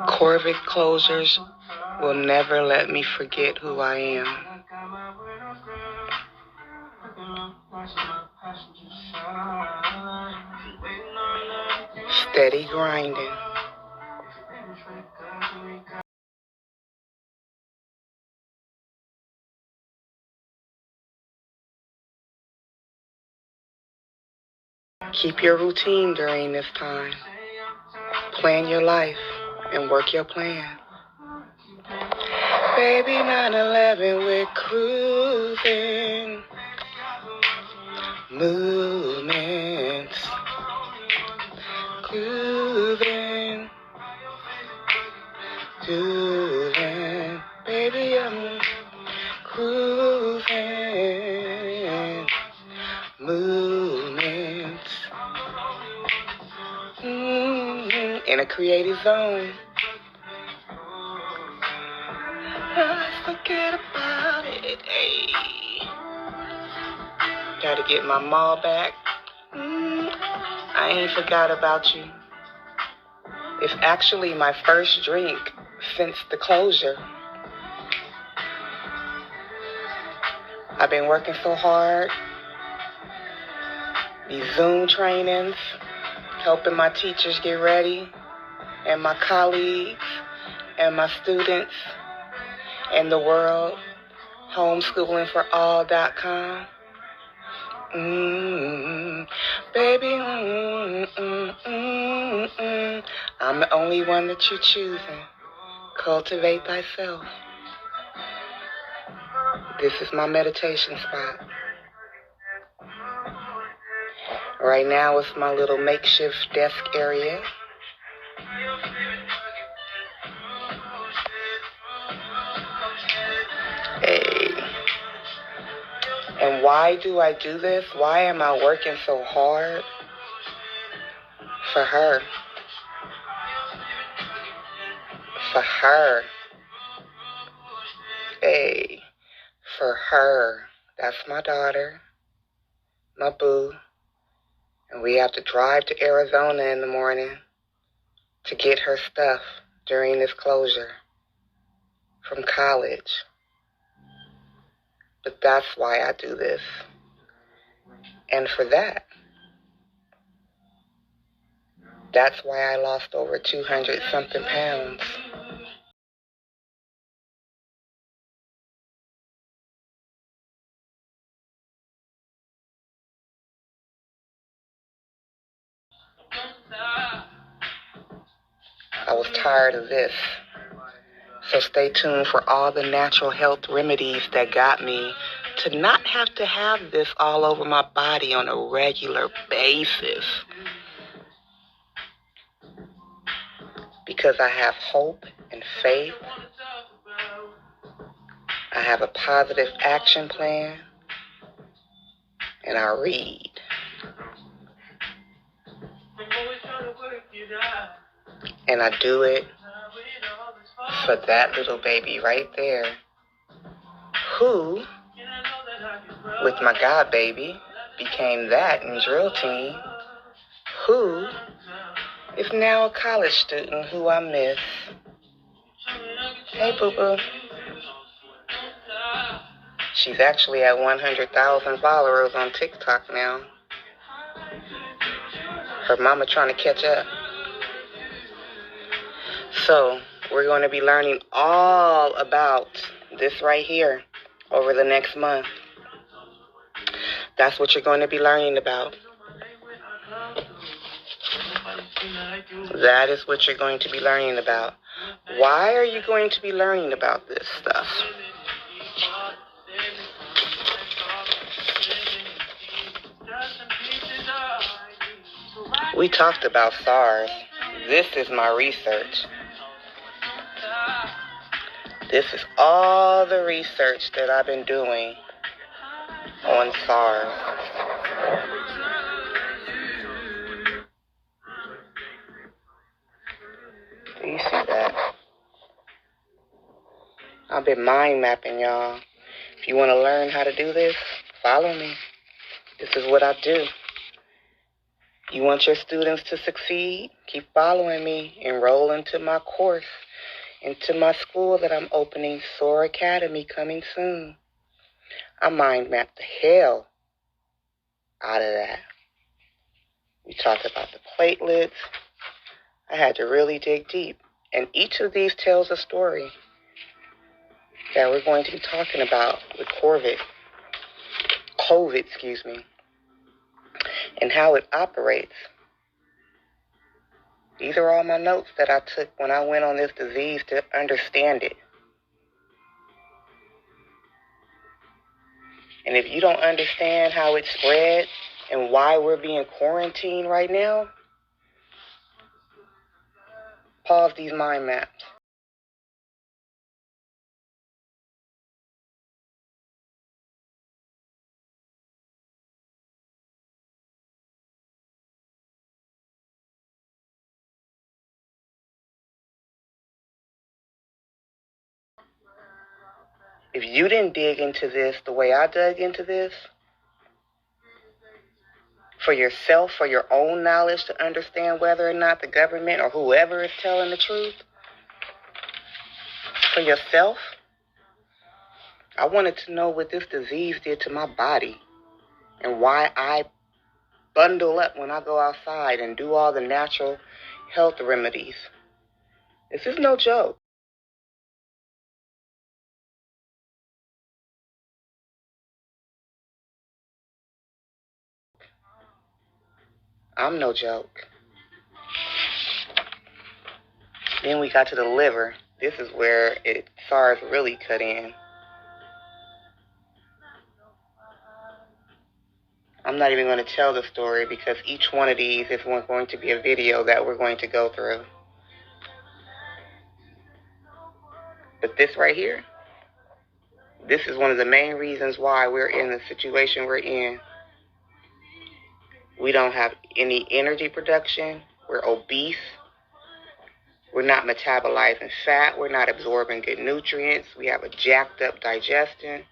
Corvid closures will never let me forget who I am. Steady grinding. Keep your routine during this time. Plan your life and work your plan. Baby, 9/11, we're cruising. Movements. Grooving. Grooving. Baby, I'm grooving. Movements. In a creative zone. Forget about it, hey. Gotta get my mall back. I ain't forgot about you. It's actually my first drink since the closure. I've been working so hard. These Zoom trainings, helping my teachers get ready, and my colleagues, and my students, and the world, homeschoolingforall.com. Baby, I'm the only one that you're choosing. Cultivate thyself. This is my meditation spot. Right now it's my little makeshift desk area. Hey. And why do I do this? Why am I working so hard? For her. For her. Hey. For her. That's my daughter. My boo. And we have to drive to Arizona in the morning to get her stuff during this closure from college. But that's why I do this. And for that, that's why I lost over 200-something pounds. I was tired of this. So stay tuned for all the natural health remedies that got me to not have to have this all over my body on a regular basis. Because I have hope and faith. I have a positive action plan. And I read. And I do it for that little baby right there, who, with my god baby, became that in drill team, who is now a college student who I miss. Hey, boo-boo. She's actually at 100,000 followers on TikTok now. Her mama trying to catch up. So, we're going to be learning all about this right here over the next month. That's what you're going to be learning about. That is what you're going to be learning about. Why are you going to be learning about this stuff? We talked about SARS. This is my research. This is all the research that I've been doing on SARS. Do you see that? I've been mind mapping, y'all. If you want to learn how to do this, follow me. This is what I do. You want your students to succeed? Keep following me. Enroll into my course, into my school that I'm opening, SOAR Academy, coming soon. I mind mapped the hell out of that. We talked about the platelets. I had to really dig deep. And each of these tells a story that we're going to be talking about with COVID, and how it operates. These are all my notes that I took when I went on this disease to understand it. And if you don't understand how it spread and why we're being quarantined right now, pause these mind maps. If you didn't dig into this the way I dug into this, for yourself, for your own knowledge to understand whether or not the government or whoever is telling the truth, for yourself, I wanted to know what this disease did to my body and why I bundle up when I go outside and do all the natural health remedies. This is no joke. I'm no joke. Then we got to the liver. This is where SARS really cut in. I'm not even going to tell the story because each one of these is going to be a video that we're going to go through. But this right here, this is one of the main reasons why we're in the situation we're in. We don't have any energy production. We're obese. We're not metabolizing fat. We're not absorbing good nutrients. We have a jacked up digestion.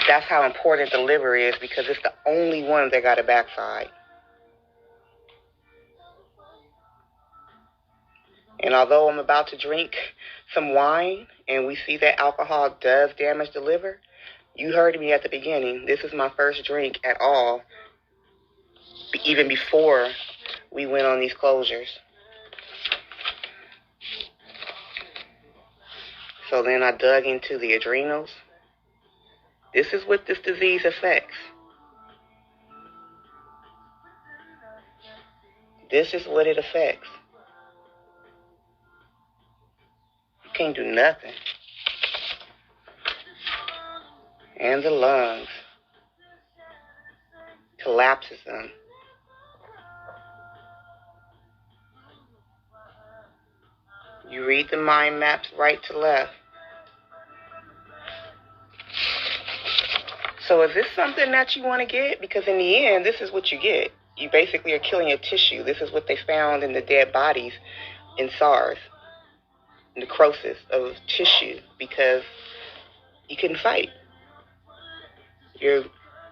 That's how important the liver is because it's the only one that got a backside. And although I'm about to drink some wine and we see that alcohol does damage the liver, you heard me at the beginning. This is my first drink at all, even before we went on these closures. So then I dug into the adrenals. This is what this disease affects. This is what it affects. You can't do nothing. And the lungs. Collapses them. You read the mind maps right to left. So is this something that you want to get? Because in the end, this is what you get. You basically are killing your tissue. This is what they found in the dead bodies in SARS. Necrosis of tissue because you couldn't fight. Your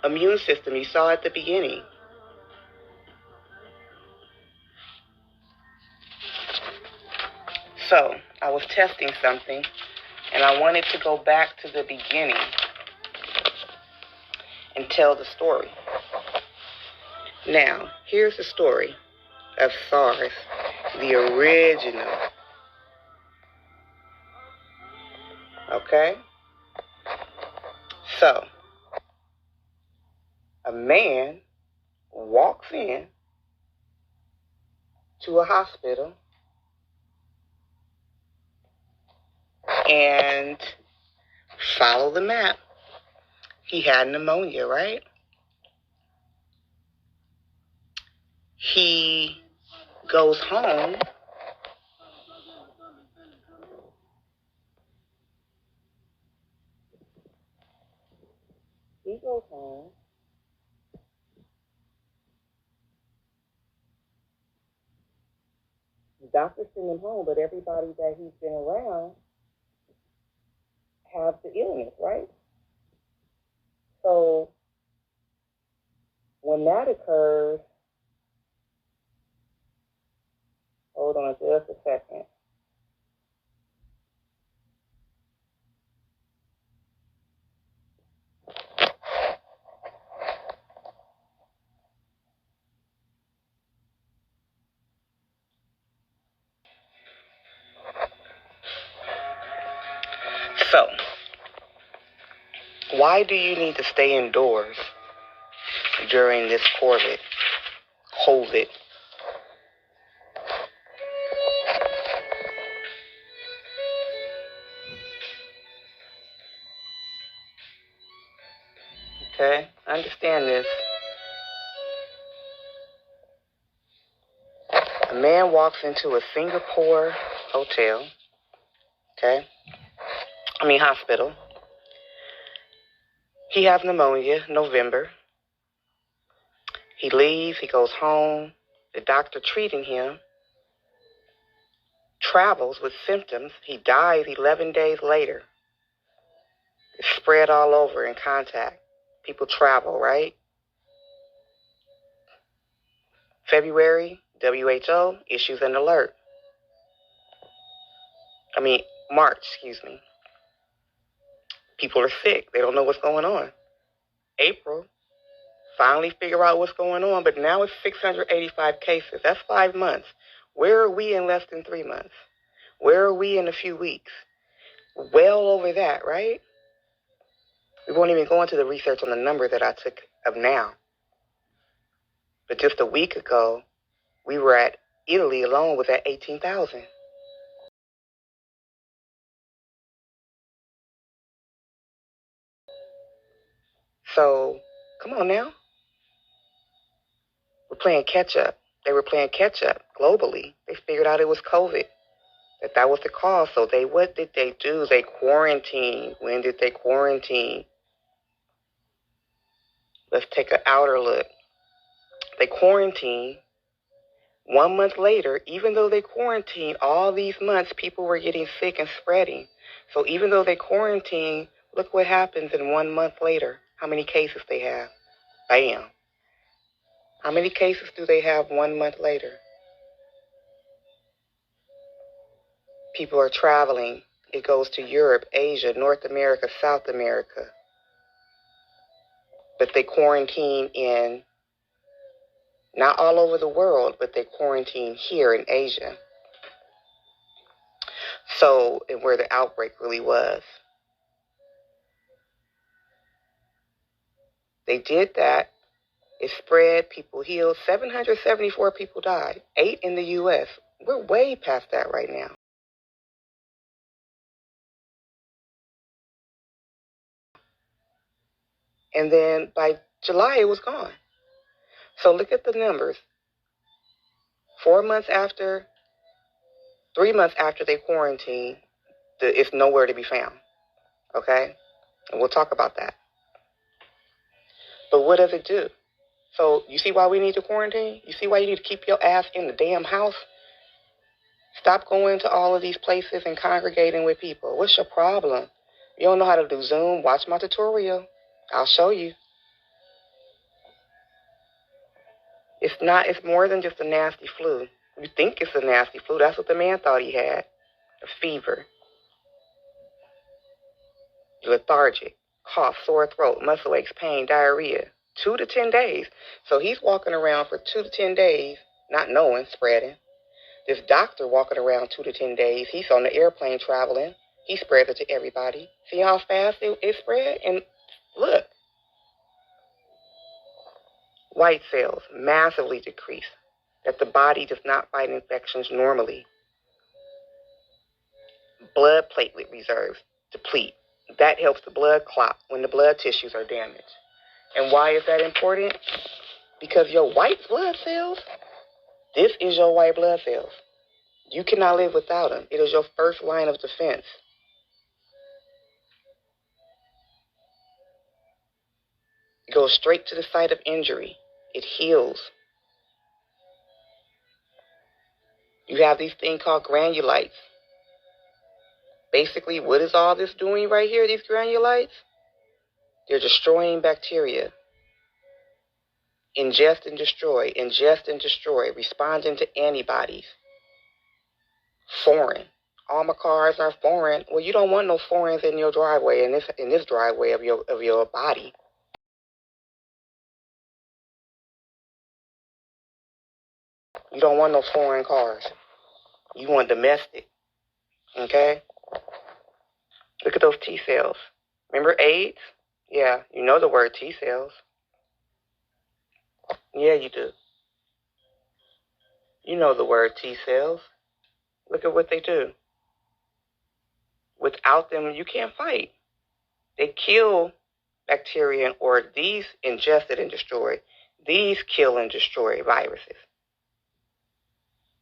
immune system, you saw at the beginning. So I was testing something and I wanted to go back to the beginning and tell the story. Now, here's the story of SARS, the original. Okay? So, a man walks in to a hospital and follow the map. He had pneumonia, right? He goes home. He goes home. The doctor sent him home, but everybody that he's been around have the illness, right? So when that occurs, hold on just a second. So, why do you need to stay indoors during this COVID? Okay, understand this. A man walks into a Singapore hotel, hospital. He has pneumonia, November. He leaves, he goes home. The doctor treating him travels with symptoms. He dies 11 days later. It's spread all over in contact. People travel, right? February, WHO issues an alert. March, People are sick. They don't know what's going on. April, finally figure out what's going on, but now it's 685 cases. That's 5 months. Where are we in less than 3 months? Where are we in a few weeks? Well over that, right? We won't even go into the research on the number that I took of now. But just a week ago, we were at Italy alone was at 18,000. So, come on now. We're playing catch up. They were playing catch up globally. They figured out it was COVID, that was the cause. So what did they do? They quarantined. When did they quarantine? Let's take an outer look. They quarantined. 1 month later, even though they quarantined all these months, people were getting sick and spreading. So even though they quarantined, look what happens in 1 month later. How many cases they have? Bam. How many cases do they have 1 month later? People are traveling. It goes to Europe, Asia, North America, South America. But they quarantine in, not all over the world, but they quarantine here in Asia. So, and where the outbreak really was. They did that. It spread, people healed. 774 people died. 8 in the U.S. We're way past that right now. And then by July, it was gone. So look at the numbers. 3 months after they quarantined, it's nowhere to be found. Okay? And we'll talk about that. But what does it do? So you see why we need to quarantine? You see why you need to keep your ass in the damn house? Stop going to all of these places and congregating with people. What's your problem? You don't know how to do Zoom? Watch my tutorial. I'll show you. It's more than just a nasty flu. You think it's a nasty flu. That's what the man thought he had. A fever. Lethargic. Cough, sore throat, muscle aches, pain, diarrhea. 2 to 10 days. So he's walking around for 2 to 10 days, not knowing, spreading. This doctor walking around 2 to 10 days. He's on the airplane traveling. He spreads it to everybody. See how fast it spread? And look. White cells massively decrease. That the body does not fight infections normally. Blood platelet reserves deplete. That helps the blood clot when the blood tissues are damaged. And why is that important? Because your white blood cells, this is your white blood cells. You cannot live without them. It is your first line of defense. It goes straight to the site of injury. It heals. You have these things called granulites. Basically, what is all this doing right here, these granulites? They're destroying bacteria. Ingest and destroy, ingest and destroy, responding to antibodies. Foreign. All my cars are foreign. Well, you don't want no foreigns in your driveway, in this driveway of your body. You don't want no foreign cars. You want domestic. Okay? Look at those T cells. Remember AIDS? Yeah, you know the word T cells. Yeah, you do. You know the word T cells. Look at what they do. Without them, you can't fight. They kill bacteria, or these ingested and destroy. These kill and destroy viruses.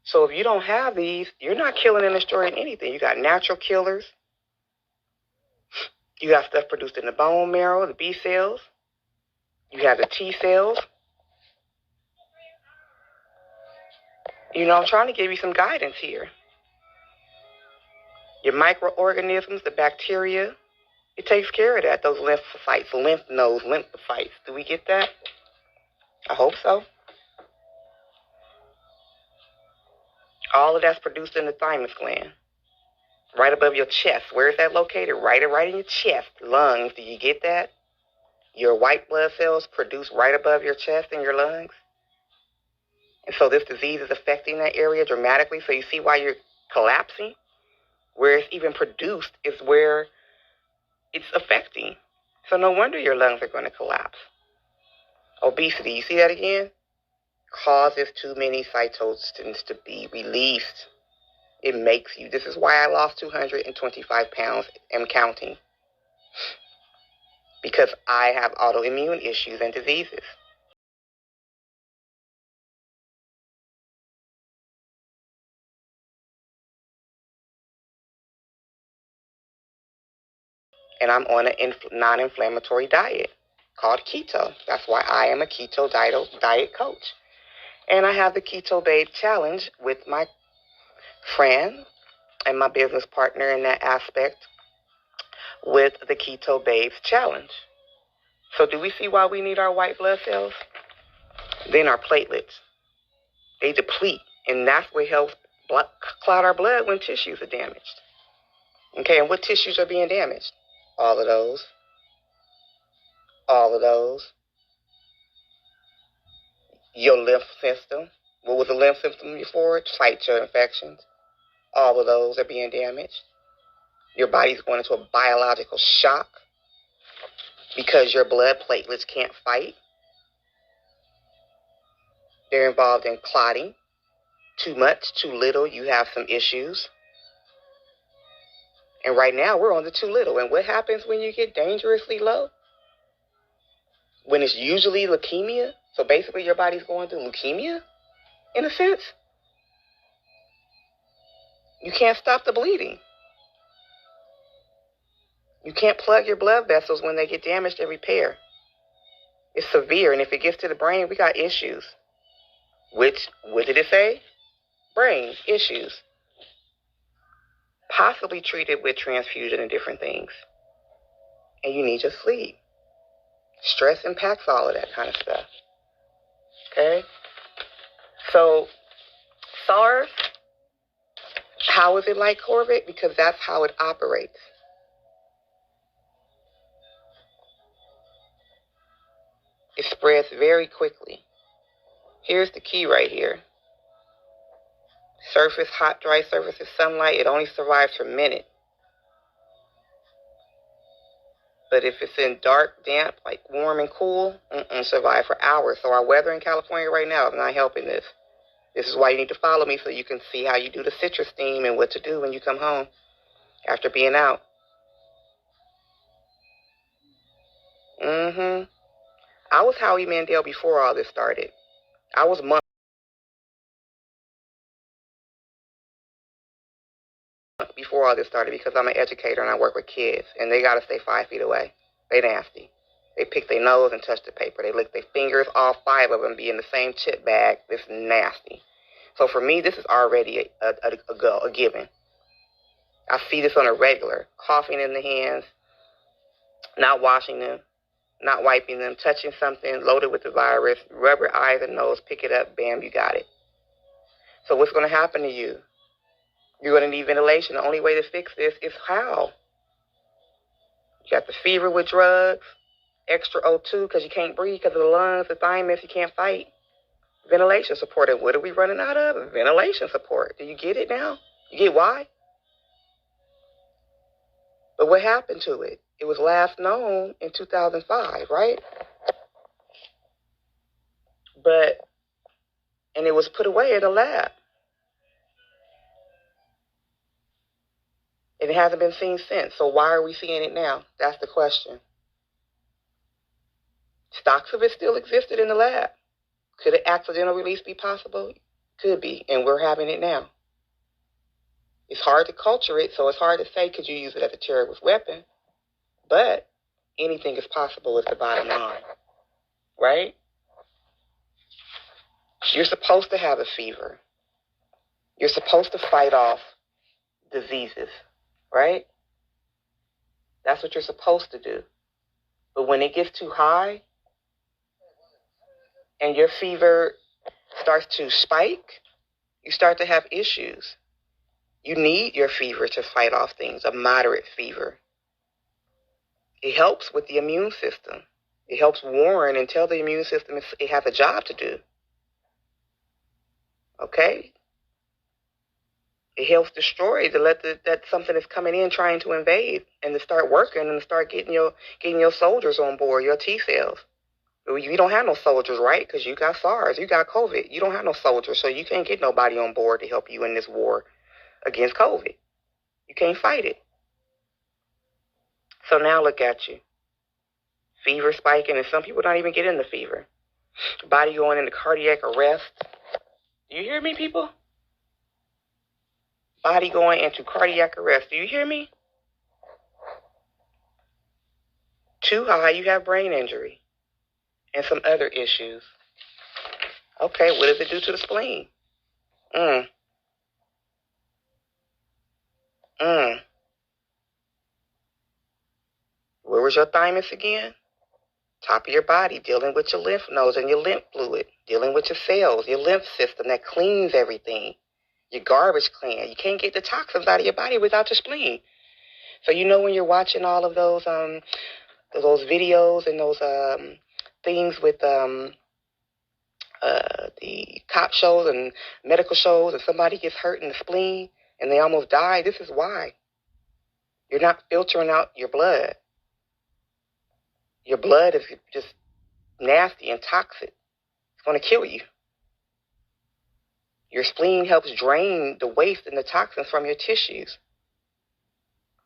So if you don't have these, you're not killing and destroying anything. You got natural killers. You got stuff produced in the bone marrow, the B cells. You have the T cells. You know, I'm trying to give you some guidance here. Your microorganisms, the bacteria, it takes care of that. Those lymphocytes, lymph nodes, lymphocytes. Do we get that? I hope so. All of that's produced in the thymus gland, right above your chest. Where is that located? Right in your chest. Lungs. Do you get that? Your white blood cells produce right above your chest and your lungs. And so this disease is affecting that area dramatically. So you see why you're collapsing? Where it's even produced is where it's affecting. So no wonder your lungs are going to collapse. Obesity, you see that again? Causes too many cytosins to be released. It makes you. This is why I lost 225 pounds and counting. Because I have autoimmune issues and diseases. And I'm on a non-inflammatory diet called keto. That's why I am a keto diet coach. And I have the Keto Babe Challenge with my friend and my business partner in that aspect with the Keto Babes Challenge. So do we see why we need our white blood cells? Then our platelets. They deplete, and that's what helps clot our blood when tissues are damaged. Okay, and what tissues are being damaged? All of those. All of those. Your lymph system. What was the lymph system before? Fight your infections. All of those are being damaged. Your body's going into a biological shock because your blood platelets can't fight. They're involved in clotting. Too much, too little, you have some issues. And right now, we're on the too little. And what happens when you get dangerously low? When it's usually leukemia. So basically, your body's going through leukemia, in a sense. You can't stop the bleeding. You can't plug your blood vessels when they get damaged and repair. It's severe, and if it gets to the brain, we got issues. What did it say? Brain issues. Possibly treated with transfusion and different things. And you need your sleep. Stress impacts all of that kind of stuff. Okay? So, SARS, how is it like COVID? Because that's how it operates. It spreads very quickly. Here's the key right here. Surface, hot, dry surfaces, sunlight, it only survives for a minute. But if it's in dark, damp, like warm and cool, survive for hours. So our weather in California right now is not helping this. This is why you need to follow me so you can see how you do the citrus steam and what to do when you come home after being out. I was Howie Mandel before all this started. I was months before all this started because I'm an educator and I work with kids, and they got to stay 5 feet away. They nasty. They pick their nose and touch the paper. They lick their fingers, all 5 of them be in the same chip bag. It's nasty. So for me, this is already a given. I see this on a regular. Coughing in the hands, not washing them, not wiping them, touching something loaded with the virus, rub your eyes and nose, pick it up, bam, you got it. So what's going to happen to you? You're going to need ventilation. The only way to fix this is how? You got the fever with drugs, extra O2 because you can't breathe because of the lungs, the thymus, you can't fight. Ventilation support. And what are we running out of? Ventilation support. Do you get it now? You get why? But what happened to it? It was last known in 2005, right? And it was put away in a lab. And it hasn't been seen since. So why are we seeing it now? That's the question. Stocks of it still existed in the lab. Could an accidental release be possible? Could be. And we're having it now. It's hard to culture it, so it's hard to say could you use it as a terrorist weapon. But anything is possible is the bottom line. Right? You're supposed to have a fever. You're supposed to fight off diseases. Right? That's what you're supposed to do. But when it gets too high and your fever starts to spike, you start to have issues. You need your fever to fight off things, a moderate fever. It helps with the immune system. It helps warn and tell the immune system it has a job to do. Okay? It helps destroy to let that something is coming in trying to invade and to start working and to start getting your soldiers on board, your T cells. You don't have no soldiers, right? Because you got SARS, you got COVID. You don't have no soldiers, so you can't get nobody on board to help you in this war against COVID. You can't fight it. So now look at you. Fever spiking, and some people don't even get in the fever. Body going into cardiac arrest. Do you hear me, people? Body going into cardiac arrest. Do you hear me? Too high, you have brain injury and some other issues. Okay, what does it do to the spleen? Where was your thymus again? Top of your body, dealing with your lymph nodes and your lymph fluid, dealing with your cells, your lymph system that cleans everything. Your garbage clean. You can't get the toxins out of your body without your spleen. So when you're watching all of those videos and those things with the cop shows and medical shows, and somebody gets hurt in the spleen and they almost die, this is why. You're not filtering out your blood. Your blood is just nasty and toxic. It's going to kill you. Your spleen helps drain the waste and the toxins from your tissues.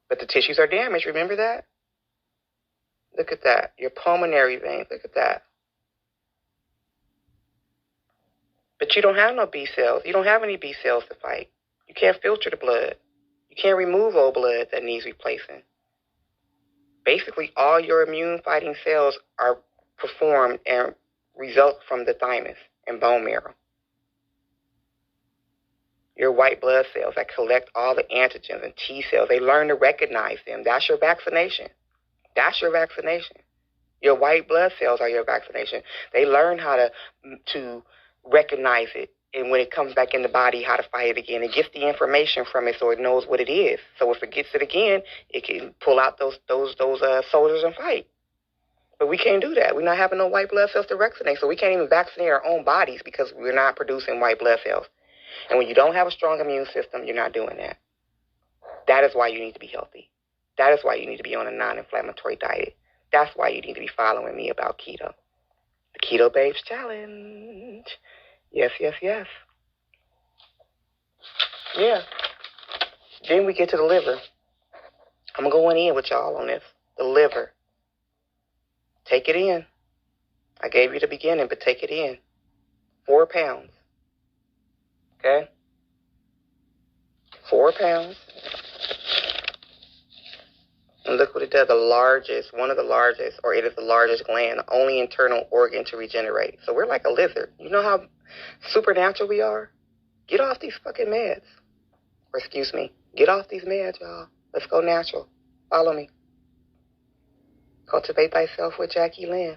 But the tissues are damaged, remember that? Look at that. Your pulmonary veins, look at that. But you don't have no B cells. You don't have any B cells to fight. You can't filter the blood. You can't remove old blood that needs replacing. Basically, all your immune-fighting cells are performed and result from the thymus and bone marrow. Your white blood cells that collect all the antigens and T cells, they learn to recognize them. That's your vaccination. That's your vaccination. Your white blood cells are your vaccination. They learn how to recognize it. And when it comes back in the body, how to fight it again. It gets the information from it so it knows what it is. So if it gets it again, it can pull out those soldiers and fight. But we can't do that. We're not having no white blood cells to vaccinate. So we can't even vaccinate our own bodies because we're not producing white blood cells. And when you don't have a strong immune system, you're not doing that. That is why you need to be healthy. That is why you need to be on a non-inflammatory diet. That's why you need to be following me about keto. The Keto Babes Challenge. Yes, yes, yes. Yeah. Then we get to the liver. I'm going in with y'all on this. The liver. Take it in. I gave you the beginning, but take it in. 4 pounds. Okay? 4 pounds. And look what it does. One of the largest, or it is the largest gland, the only internal organ to regenerate. So we're like a lizard. You know how supernatural we are? Get off these fucking meds. Or excuse me, get off these meds, y'all. Let's go natural. Follow me. Cultivate Thyself with Jacki-Lynn.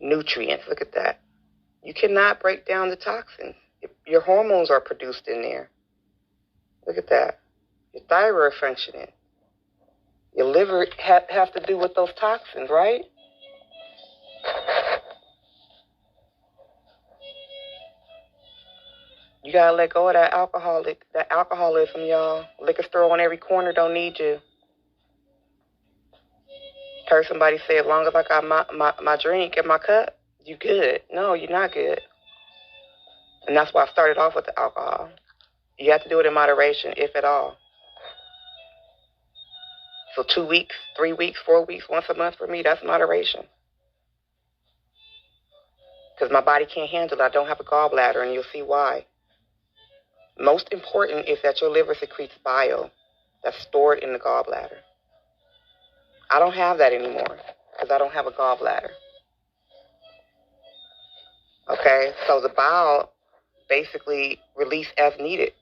Nutrients, look at that. You cannot break down the toxins. Your hormones are produced in there. Look at that. Your thyroid functioning. Your liver have to do with those toxins, right? You gotta let go of that alcoholism, y'all. Liquor store on every corner don't need you. Heard somebody say, as long as I got my drink in my cup, you good. No, you're not good. And that's why I started off with the alcohol. You have to do it in moderation, if at all. So 2 weeks, 3 weeks, 4 weeks, once a month for me, that's moderation. Because my body can't handle it. I don't have a gallbladder, and you'll see why. Most important is that your liver secretes bile that's stored in the gallbladder. I don't have that anymore because I don't have a gallbladder. Okay, so the bile basically release as needed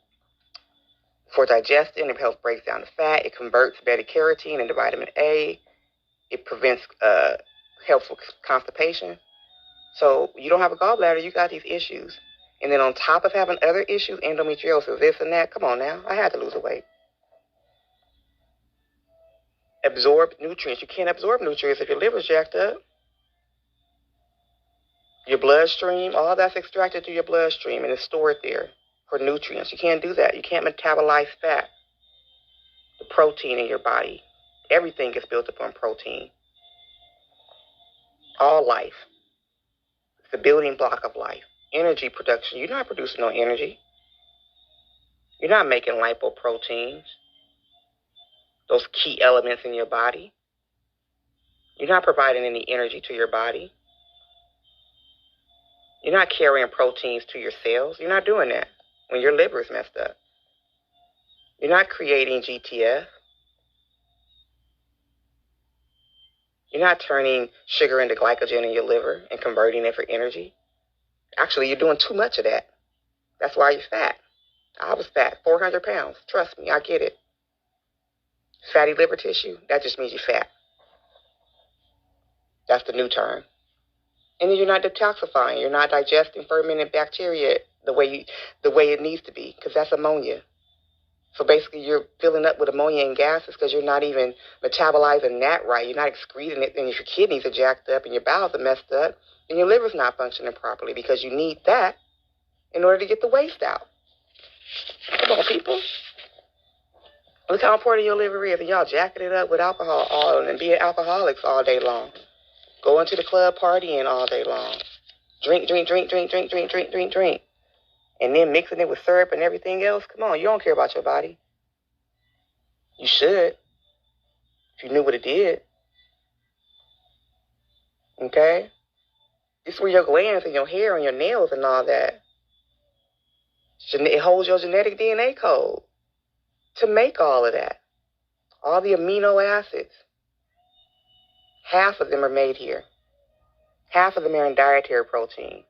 for digestion. It helps break down the fat. It converts beta-carotene into vitamin A. It prevents, helps with constipation. So you don't have a gallbladder, you got these issues. And then on top of having other issues, endometriosis, this and that, come on now, I had to lose the weight. Absorb nutrients. You can't absorb nutrients if your liver's jacked up. Your bloodstream, all that's extracted through your bloodstream and is stored there for nutrients. You can't do that. You can't metabolize fat, the protein in your body. Everything is built upon protein. All life. It's the building block of life. Energy production. You're not producing no energy. You're not making lipoproteins, those key elements in your body. You're not providing any energy to your body. You're not carrying proteins to your cells. You're not doing that when your liver is messed up. You're not creating GTF. You're not turning sugar into glycogen in your liver and converting it for energy. Actually, you're doing too much of that. That's why you're fat. I was fat, 400 pounds. Trust me, I get it. Fatty liver tissue, that just means you're fat. That's the new term. And then you're not detoxifying. You're not digesting fermented bacteria the way it needs to be, because that's ammonia. So basically, you're filling up with ammonia and gases because you're not even metabolizing that right. You're not excreting it, and if your kidneys are jacked up and your bowels are messed up, then your liver's not functioning properly because you need that in order to get the waste out. Come on, people. Look how important your liver is, and y'all jacking it up with alcohol and being alcoholics all day long. Going to the club partying all day long. Drink. And then mixing it with syrup and everything else. Come on, you don't care about your body. You should, if you knew what it did. Okay? This is where your glands and your hair and your nails and all that. It holds your genetic DNA code to make all of that. All the amino acids. Half of them are made here. Half of them are in dietary protein.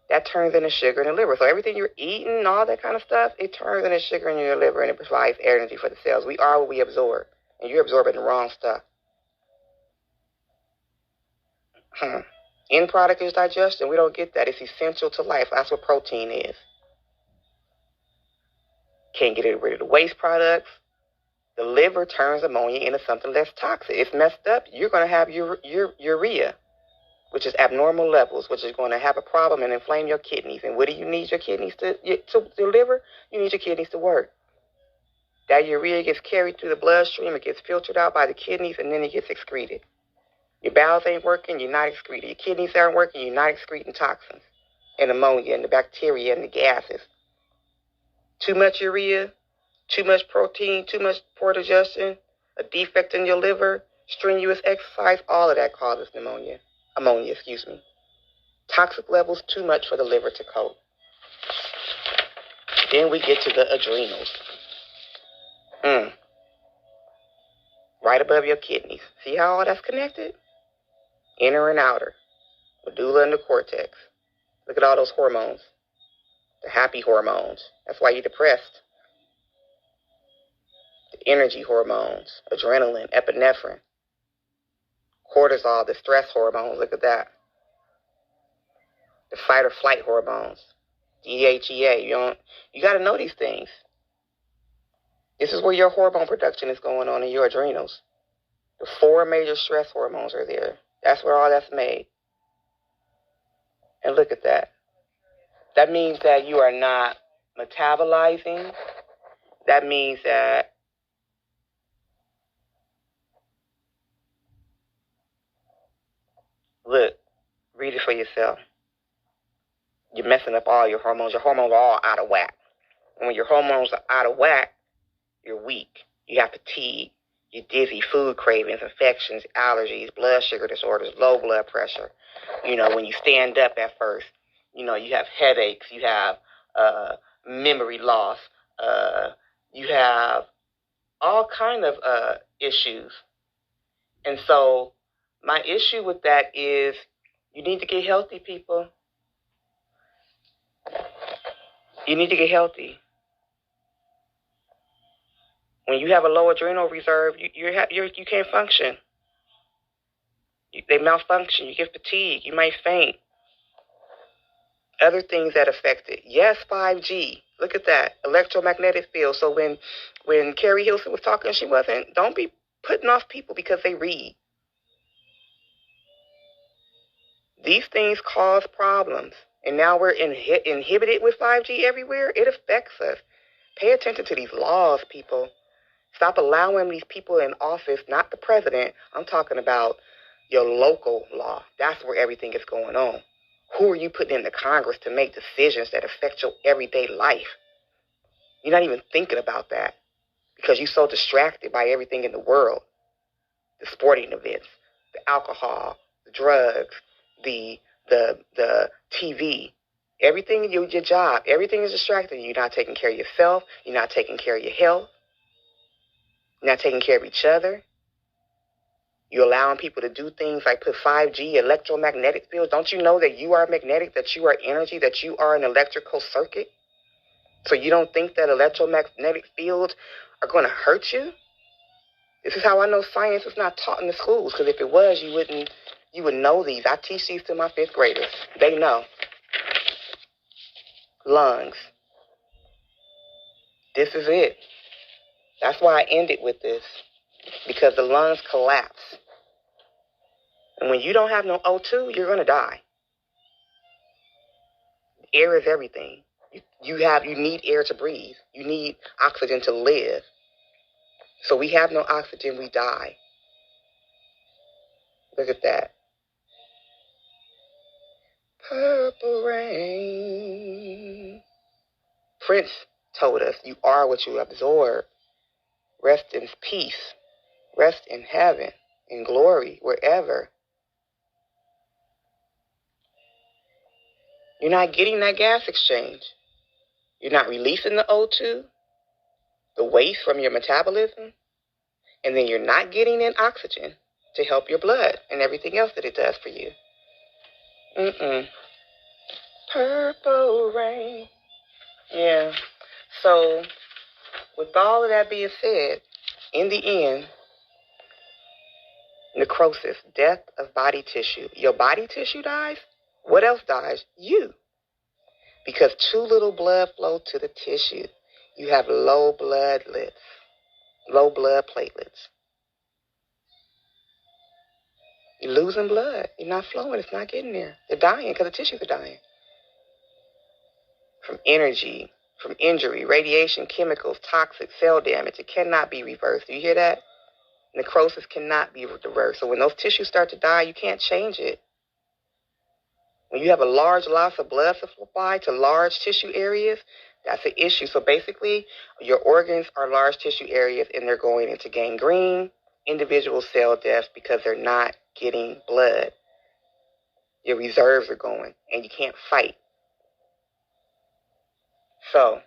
That turns into sugar in the liver. So everything you're eating, all that kind of stuff, it turns into sugar in your liver and it provides energy for the cells. We are what we absorb. And you're absorbing the wrong stuff. End product is digestion. We don't get that. It's essential to life. That's what protein is. Can't get rid of the waste products. The liver turns ammonia into something less toxic. It's messed up. You're going to have urea, which is abnormal levels, which is going to have a problem and inflame your kidneys. And what do you need your kidneys to deliver? You need your kidneys to work. That urea gets carried through the bloodstream, it gets filtered out by the kidneys, and then it gets excreted. Your bowels ain't working, you're not excreting. Your kidneys aren't working, you're not excreting toxins and ammonia and the bacteria and the gases. Too much urea, too much protein, too much poor digestion, a defect in your liver, strenuous exercise, all of that causes ammonia. Toxic levels too much for the liver to cope. Then we get to the adrenals. Right above your kidneys. See how all that's connected? Inner and outer. Medulla and the cortex. Look at all those hormones. The happy hormones. That's why you're depressed. energy hormones, adrenaline, epinephrine, cortisol, the stress hormones. Look at that. The fight or flight hormones, DHEA. You got to know these things. This is where your hormone production is going on in your adrenals. The 4 major stress hormones are there. That's where all that's made. And look at that. That means that you are not metabolizing. That means that look, read it for yourself. You're messing up all your hormones. Your hormones are all out of whack. And when your hormones are out of whack, you're weak. You have fatigue. You're dizzy, food cravings, infections, allergies, blood sugar disorders, low blood pressure. When you stand up at first, you have headaches. You have memory loss. You have all kind of issues. And so my issue with that is you need to get healthy, people. You need to get healthy. When you have a low adrenal reserve, you can't function. They malfunction. You get fatigue. You might faint. Other things that affect it. Yes, 5G. Look at that. Electromagnetic field. So when Carrie Hilson was talking, she wasn't. Don't be putting off people because they read. These things cause problems. And now we're inhibited with 5G everywhere. It affects us. Pay attention to these laws, people. Stop allowing these people in office, not the president. I'm talking about your local law. That's where everything is going on. Who are you putting into Congress to make decisions that affect your everyday life? You're not even thinking about that because you're so distracted by everything in the world. The sporting events, the alcohol, the drugs, the TV, everything, your job, everything is distracting you. You're not taking care of yourself. You're not taking care of your health. You're not taking care of each other. You're allowing people to do things like put 5G, electromagnetic fields. Don't you know that you are magnetic, that you are energy, that you are an electrical circuit? So you don't think that electromagnetic fields are going to hurt you? This is how I know science is not taught in the schools, because if it was, you would know these. I teach these to my 5th graders. They know. Lungs. This is it. That's why I ended with this, because the lungs collapse. And when you don't have no O2, you're going to die. Air is everything. You need air to breathe. You need oxygen to live. So we have no oxygen, we die. Look at that. Purple rain. Prince told us, you are what you absorb. Rest in peace. Rest in heaven, in glory, wherever. You're not getting that gas exchange. You're not releasing the O2, the waste from your metabolism, and then you're not getting in oxygen to help your blood and everything else that it does for you. Purple rain. Yeah. So, with all of that being said, in the end, necrosis, death of body tissue. Your body tissue dies. What else dies? You. Because too little blood flow to the tissue. You have low blood platelets. You're losing blood. You're not flowing. It's not getting there. They're dying because the tissues are dying. From energy, from injury, radiation, chemicals, toxic, cell damage. It cannot be reversed. Do you hear that? Necrosis cannot be reversed. So when those tissues start to die, you can't change it. When you have a large loss of blood supply to large tissue areas, that's an issue. So basically, your organs are large tissue areas and they're going into gangrene, individual cell death because they're not getting blood. Your reserves are going and you can't fight. So,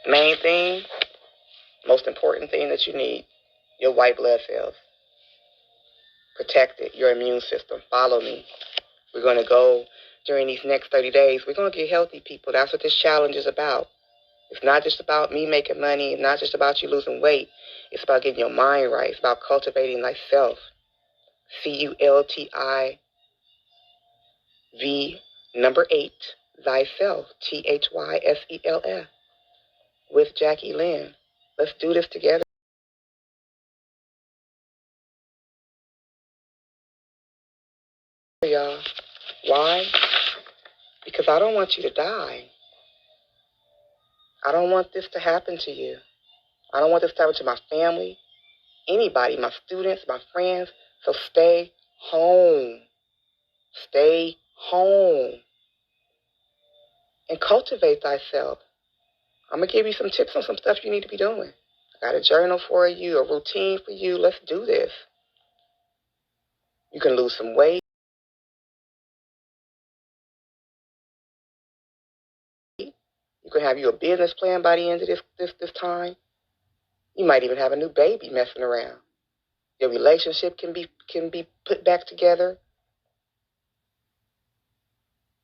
main thing, most important thing that you need, your white blood cells. Protect it, your immune system. Follow me. We're going to go during these next 30 days. We're going to get healthy, people. That's what this challenge is about. It's not just about me making money. It's not just about you losing weight. It's about getting your mind right. It's about cultivating thyself. CULTIV8, Thyself, THYSELF, with Jacki-Lynn. Let's do this together, y'all. Why? Because I don't want you to die. I don't want this to happen to you. I don't want this to happen to my family, anybody, my students, my friends. So stay home. Stay home and cultivate thyself. I'm going to give you some tips on some stuff you need to be doing. I got a journal for you, a routine for you. Let's do this. You can lose some weight. You can have you a business plan by the end of this time. You might even have a new baby messing around. Your relationship can be put back together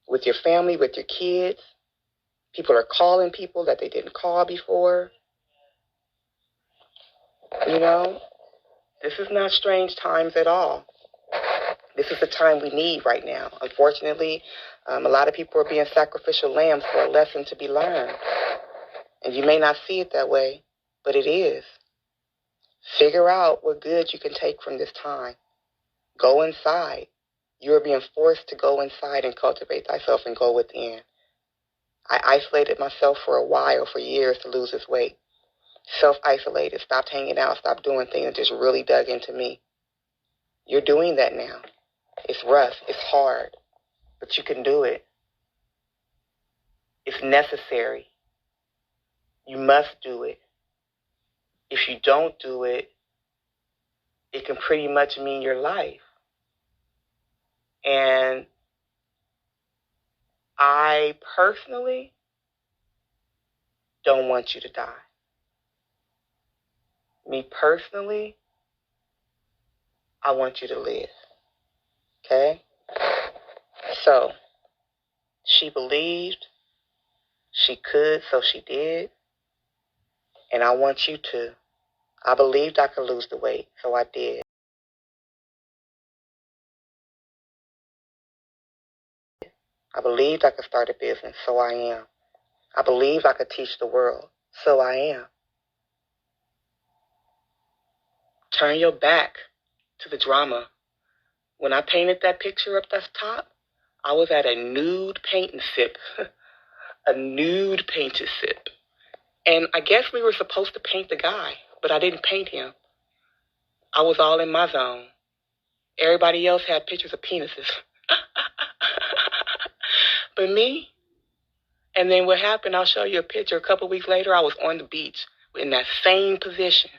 with your family, with your kids. People are calling people that they didn't call before. You know, this is not strange times at all. This is the time we need right now. Unfortunately, a lot of people are being sacrificial lambs for a lesson to be learned. And you may not see it that way, but it is. Figure out what good you can take from this time. Go inside. You are being forced to go inside and cultivate thyself and go within. I isolated myself for a while, for years, to lose this weight. Self-isolated, stopped hanging out, stopped doing things, and just really dug into me. You're doing that now. It's rough. It's hard. But you can do it. It's necessary. You must do it. If you don't do it, it can pretty much mean your life. And I personally don't want you to die. Me personally, I want you to live. Okay? So, she believed she could, so she did. And I want you to. I believed I could lose the weight, so I did. I believed I could start a business, so I am. I believed I could teach the world, so I am. Turn your back to the drama. When I painted that picture up at the top, I was at a nude paint and sip. A nude paint and sip. And I guess we were supposed to paint the guy, but I didn't paint him. I was all in my zone. Everybody else had pictures of penises. But me? And then what happened, I'll show you a picture. A couple weeks later, I was on the beach in that same position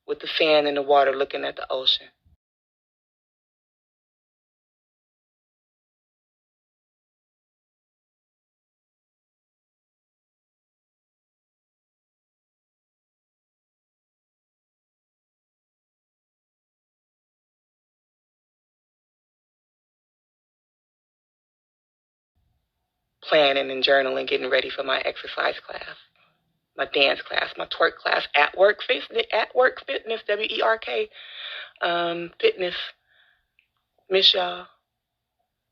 with the sand and the water looking at the ocean. Planning and journaling, getting ready for my exercise class, my dance class, my twerk class, at work fitness, WERK, fitness. Miss y'all.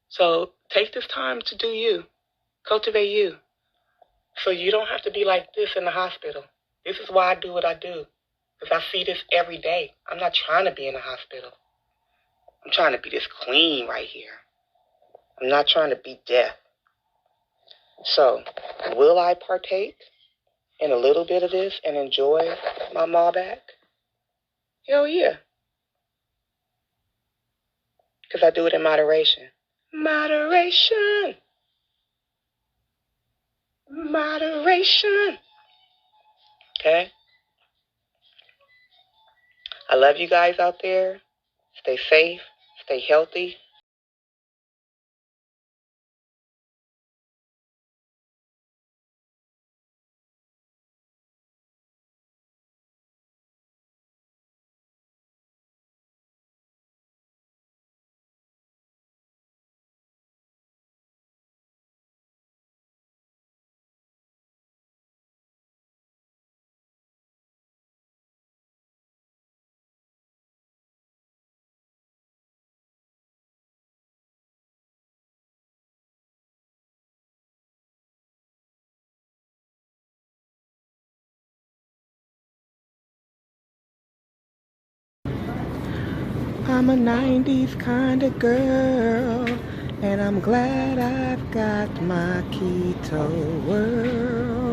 So take this time to do you. Cultivate you. So you don't have to be like this in the hospital. This is why I do what I do. Because I see this every day. I'm not trying to be in the hospital. I'm trying to be this queen right here. I'm not trying to be death. So, will I partake in a little bit of this and enjoy my ma back? Hell yeah. Because I do it in moderation. Moderation. Moderation. Okay? I love you guys out there. Stay safe. Stay healthy. I'm a 90s kind of girl, and I'm glad I've got my keto world.